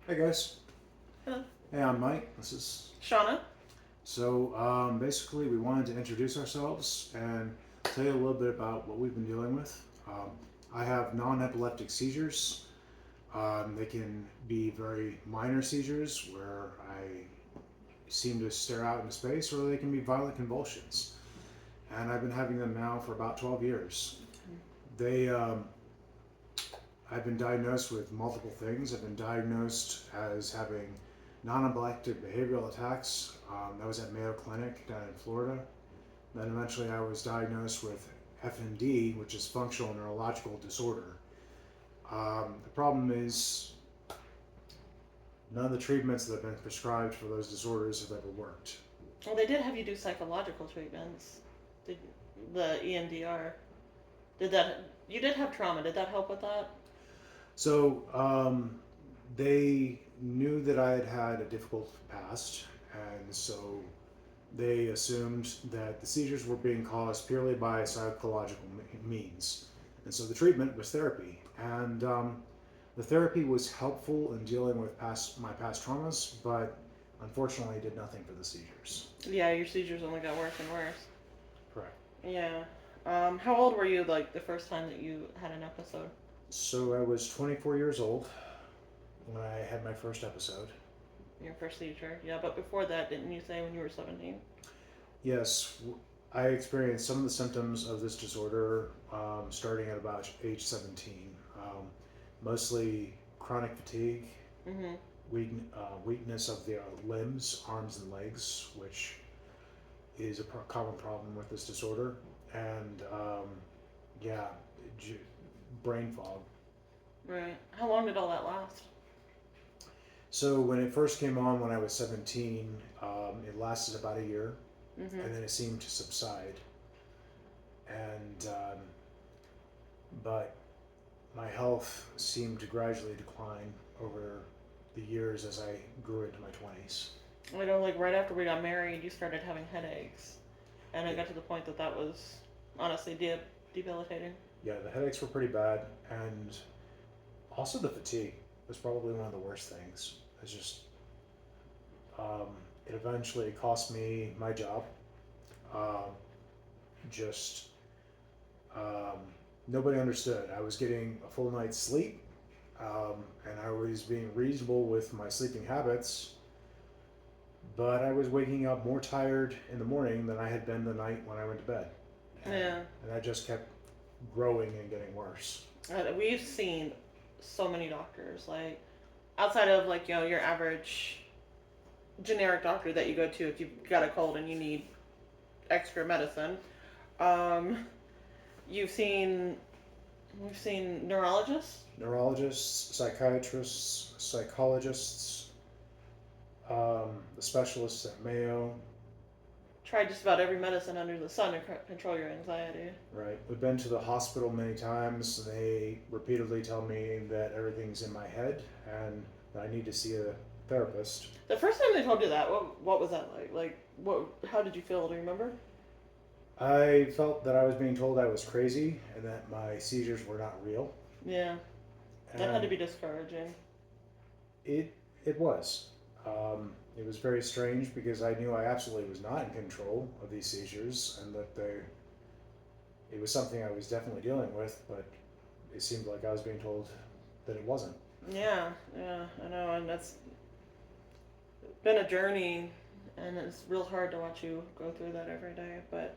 Hey guys. Hello. Hey, I'm Mike. This is Shauna. basically we wanted to introduce ourselves and tell you a little bit about what we've been dealing with. I have non-epileptic seizures. They can be very minor seizures where I seem to stare out into space, or they can be violent convulsions. And I've been having them now for about 12 years. They, I've been diagnosed with multiple things. I've been diagnosed as having non-epileptic behavioral attacks. That was at Mayo Clinic down in Florida. Then eventually I was diagnosed with FND, which is functional neurological disorder. The problem is none of the treatments that have been prescribed for those disorders have ever worked. Well, they did have you do psychological treatments. Did the EMDR? Did that? You did have trauma. Did that help with that? So they knew that I had had a difficult past, and so they assumed that the seizures were being caused purely by psychological means. And so the treatment was therapy. And the therapy was helpful in dealing with my past traumas, but unfortunately did nothing for the seizures. Yeah, your seizures only got worse and worse. Correct. Yeah. How old were you like the first time that you had an episode? So I was 24 years old when I had my first episode. Your first seizure? Yeah, but before that, didn't you say when you were 17? Yes, I experienced some of the symptoms of this disorder starting at about age 17. Mostly chronic fatigue, Mm-hmm. weakness of the limbs, arms, and legs, which is a common problem with this disorder, and yeah, j- brain fog. Right. How long did all that last? So when it first came on when I was 17, it lasted about a year, Mm-hmm. and then it seemed to subside. And but my health seemed to gradually decline over the years as I grew into my 20s. I know, like right after we got married, you started having headaches, and it Yeah, got to the point that that was honestly debilitating. yeah, the headaches were pretty bad, and also the fatigue was probably one of the worst things. It's just um, it eventually cost me my job. Um, just um, nobody understood. I was getting a full night's sleep, and I was being reasonable with my sleeping habits, but I was waking up more tired in the morning than I had been the night when I went to bed, Yeah. and that just kept growing and getting worse. We've seen so many doctors, like outside of like your average generic doctor that you go to if you've got a cold and you need extra medicine. Um, you've seen we've seen neurologists Neurologists, psychiatrists, psychologists, the specialists at Mayo. try just about every medicine under the sun to control your anxiety. Right. We've been to the hospital many times, and they repeatedly tell me that everything's in my head and that I need to see a therapist. The first time they told you that, what was that like? Like what? How did you feel? Do you remember? I felt that I was being told I was crazy and that my seizures were not real, Yeah, that had to and be discouraging. it it was. It was very strange because I knew I absolutely was not in control of these seizures, and that it was something I was definitely dealing with, but it seemed like I was being told that it wasn't. Yeah, yeah, I know, and that's been a journey, and it's real hard to watch you go through that every day. But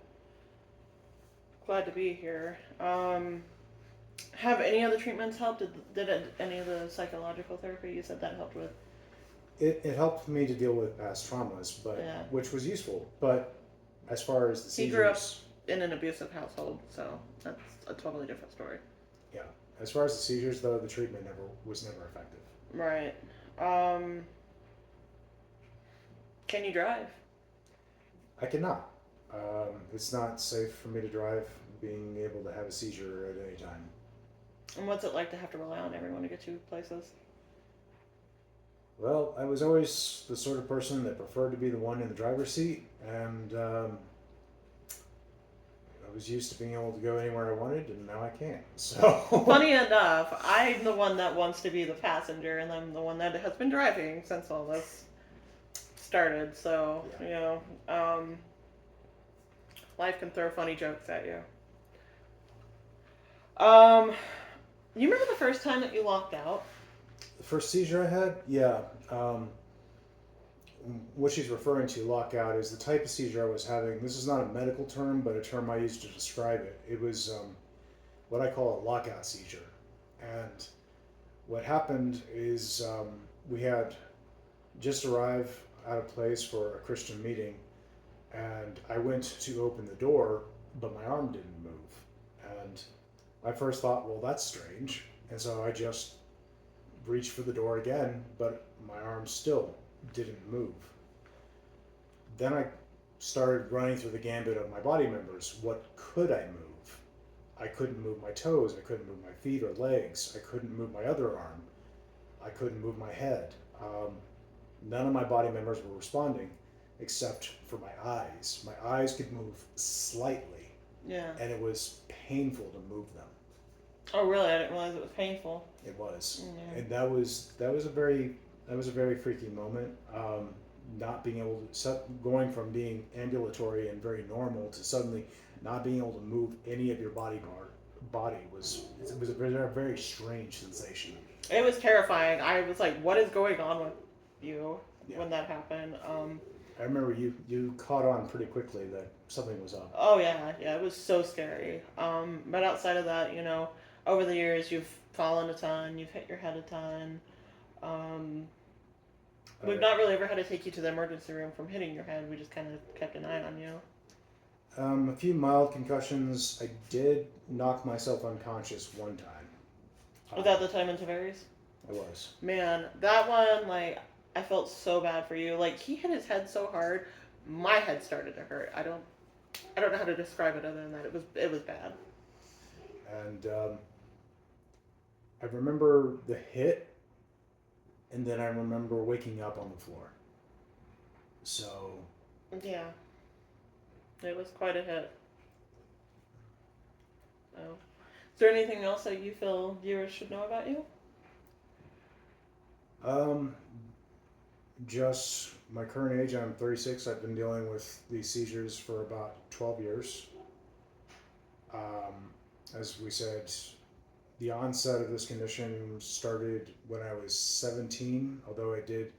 glad to be here. Have any other treatments helped? Did any of the psychological therapy you said that helped with? It helped me to deal with past traumas, but Yeah, which was useful. But as far as the he grew up seizures, in an abusive household, so that's a totally different story. yeah, as far as the seizures though, the treatment never effective. Right. Um, can you drive? I cannot. It's not safe for me to drive, being able to have a seizure at any time. And what's it like to have to rely on everyone to get you places? Well, I was always the sort of person that preferred to be the one in the driver's seat, and was used to being able to go anywhere I wanted, and now I can't. So Funny enough, I'm the one that wants to be the passenger, and I'm the one that has been driving since all this started. So, life can throw funny jokes at you. Um, you remember the first time that you locked out? the first seizure I had, yeah. What she's referring to, lockout, is the type of seizure I was having. This is not a medical term, but a term I use to describe it. It was what I call a lockout seizure. And what happened is we had just arrived at a place for a Christian meeting, and I went to open the door, but my arm didn't move. And I first thought, well, that's strange. And so I just reached for the door again, but my arm still didn't move. Then I started running through the gambit of my body members. What could I move? I couldn't move my toes. I couldn't move my feet or legs. I couldn't move my other arm. I couldn't move my head. None of my body members were responding except for my eyes. My eyes could move slightly, Yeah. and it was painful to move them. Oh, really? I didn't realize it was painful. It was, Yeah. and that was a very freaky moment. Not being able to going from being ambulatory and very normal to suddenly not being able to move any of your body was a very strange sensation. It was terrifying. I was like, "What is going on with you?" Yeah. When that happened. I remember you caught on pretty quickly that something was up. Oh yeah, it was so scary. But outside of that, over the years you've fallen a ton, you've hit your head a ton. We've not really ever had to take you to the emergency room from hitting your head. We just kind of kept an eye on you. A few mild concussions. I did knock myself unconscious one time. Was that the time in Tavares? It was. Man, that one, like, I felt so bad for you. Like, he hit his head so hard, my head started to hurt. I don't know how to describe it other than that. It was bad. And I remember the hit, and then I remember waking up on the floor. So. Yeah. It was quite a hit. So, is there anything else that you feel viewers should know about you? Just my current age. I'm 36. I've been dealing with these seizures for about 12 years. As we said, the onset of this condition started when I was 17, although it did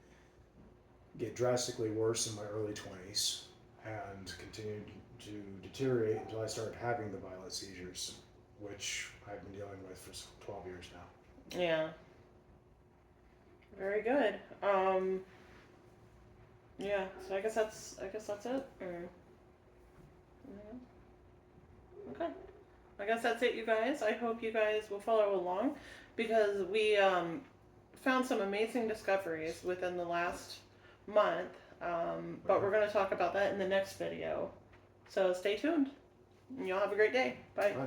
get drastically worse in my early 20s and continued to deteriorate until I started having the violent seizures, which I've been dealing with for 12 years now. Yeah. Very good. Yeah, so I guess that's it. Or, yeah. Okay. I guess that's it, you guys. I hope you guys will follow along because we found some amazing discoveries within the last month. But we're going to talk about that in the next video. So stay tuned. Y'all have a great day. Bye. Bye.